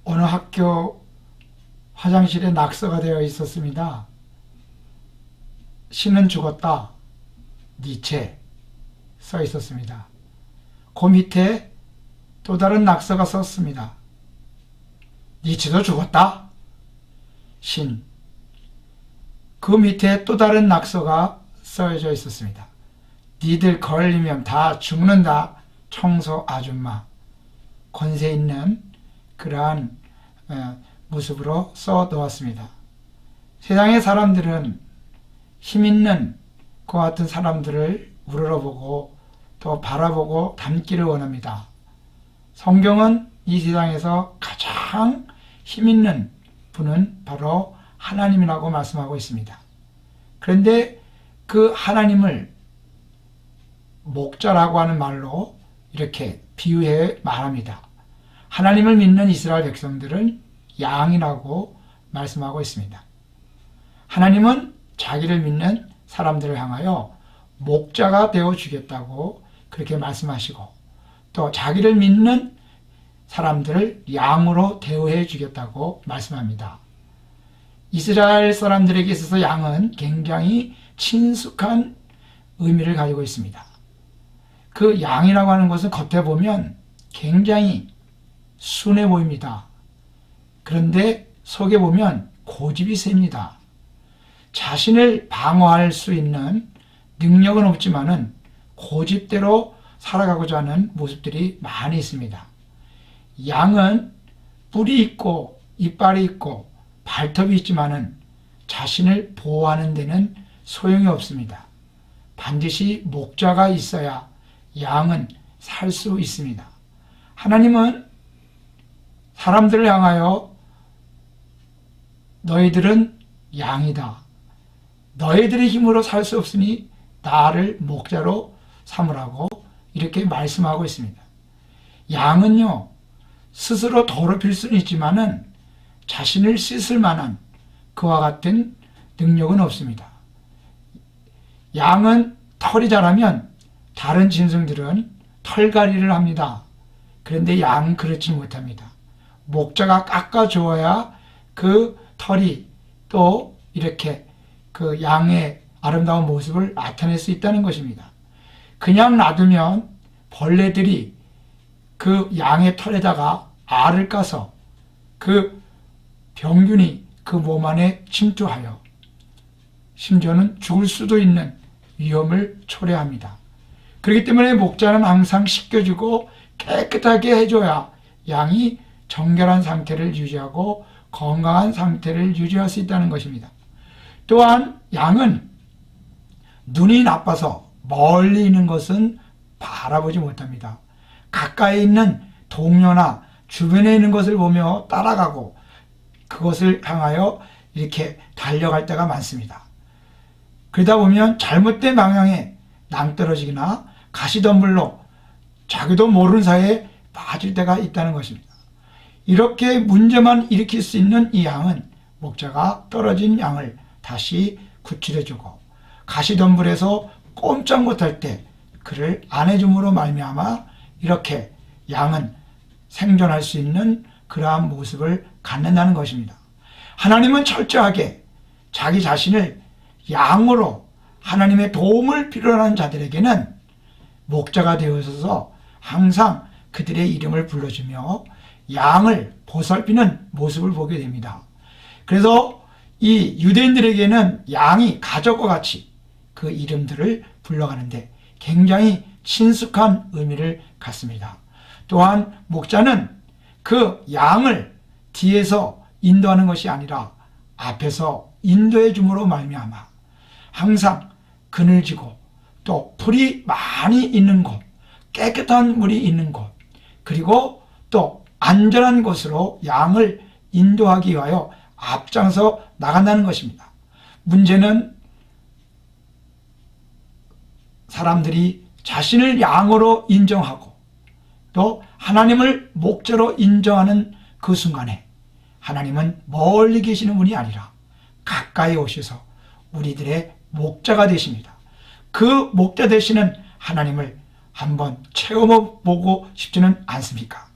어느 학교 화장실에 낙서가 되어 있었습니다. 신은 죽었다. 니체 써 있었습니다. 그 밑에 또 다른 낙서가 썼습니다. 니체도 죽었다. 신. 그 밑에 또 다른 낙서가 써져 있었습니다. 니들 걸리면 다 죽는다. 청소 아줌마. 권세 있는 그러한 모습으로 써 놓았습니다. 세상의 사람들은 힘있는 그와 같은 사람들을 우러러보고 또 바라보고 닮기를 원합니다. 성경은 이 세상에서 가장 힘있는 분은 바로 하나님이라고 말씀하고 있습니다. 그런데 그 하나님을 목자라고 하는 말로 이렇게 비유해 말합니다. 하나님을 믿는 이스라엘 백성들은 양이라고 말씀하고 있습니다. 하나님은 자기를 믿는 사람들을 향하여 목자가 되어 주겠다고 그렇게 말씀하시고 또 자기를 믿는 사람들을 양으로 대우해 주겠다고 말씀합니다. 이스라엘 사람들에게 있어서 양은 굉장히 친숙한 의미를 가지고 있습니다. 그 양이라고 하는 것은 겉에 보면 굉장히 순해 보입니다. 그런데 속에 보면 고집이 셉니다. 자신을 방어할 수 있는 능력은 없지만은 고집대로 살아가고자 하는 모습들이 많이 있습니다. 양은 뿔이 있고 이빨이 있고 발톱이 있지만은 자신을 보호하는 데는 소용이 없습니다. 반드시 목자가 있어야 양은 살 수 있습니다. 하나님은 사람들을 향하여 너희들은 양이다. 너희들의 힘으로 살 수 없으니 나를 목자로 삼으라고 이렇게 말씀하고 있습니다. 양은요, 스스로 더럽힐 수는 있지만은 자신을 씻을 만한 그와 같은 능력은 없습니다. 양은 털이 자라면 다른 짐승들은 털갈이를 합니다. 그런데 양은 그렇지 못합니다. 목자가 깎아주어야 그 털이 또 이렇게 그 양의 아름다운 모습을 나타낼 수 있다는 것입니다. 그냥 놔두면 벌레들이 그 양의 털에다가 알을 까서 그 병균이 그 몸 안에 침투하여 심지어는 죽을 수도 있는 위험을 초래합니다. 그렇기 때문에 목자는 항상 씻겨주고 깨끗하게 해줘야 양이 정결한 상태를 유지하고 건강한 상태를 유지할 수 있다는 것입니다. 또한 양은 눈이 나빠서 멀리 있는 것은 바라보지 못합니다. 가까이 있는 동료나 주변에 있는 것을 보며 따라가고 그것을 향하여 이렇게 달려갈 때가 많습니다. 그러다 보면 잘못된 방향에 낭떠러지거나 가시덤불로 자기도 모르는 사이에 빠질 때가 있다는 것입니다. 이렇게 문제만 일으킬 수 있는 이 양은 목자가 떨어진 양을 다시 구출해주고 가시덤불에서 꼼짝 못할 때 그를 안해줌으로 말미암아 이렇게 양은 생존할 수 있는 그러한 모습을 갖는다는 것입니다. 하나님은 철저하게 자기 자신을 양으로 하나님의 도움을 필요로 하는 자들에게는 목자가 되어서 항상 그들의 이름을 불러주며 양을 보살피는 모습을 보게 됩니다. 그래서 이 유대인들에게는 양이 가족과 같이 그 이름들을 불러가는데 굉장히 친숙한 의미를 갖습니다. 또한 목자는 그 양을 뒤에서 인도하는 것이 아니라 앞에서 인도해 줌으로 말미암아 항상 그늘지고 또 풀이 많이 있는 곳, 깨끗한 물이 있는 곳, 그리고 또 안전한 곳으로 양을 인도하기 위하여 앞장서 나간다는 것입니다. 문제는 사람들이 자신을 양으로 인정하고 또 하나님을 목자로 인정하는 그 순간에 하나님은 멀리 계시는 분이 아니라 가까이 오셔서 우리들의 목자가 되십니다. 그 목자 되시는 하나님을 한번 체험해 보고 싶지는 않습니까?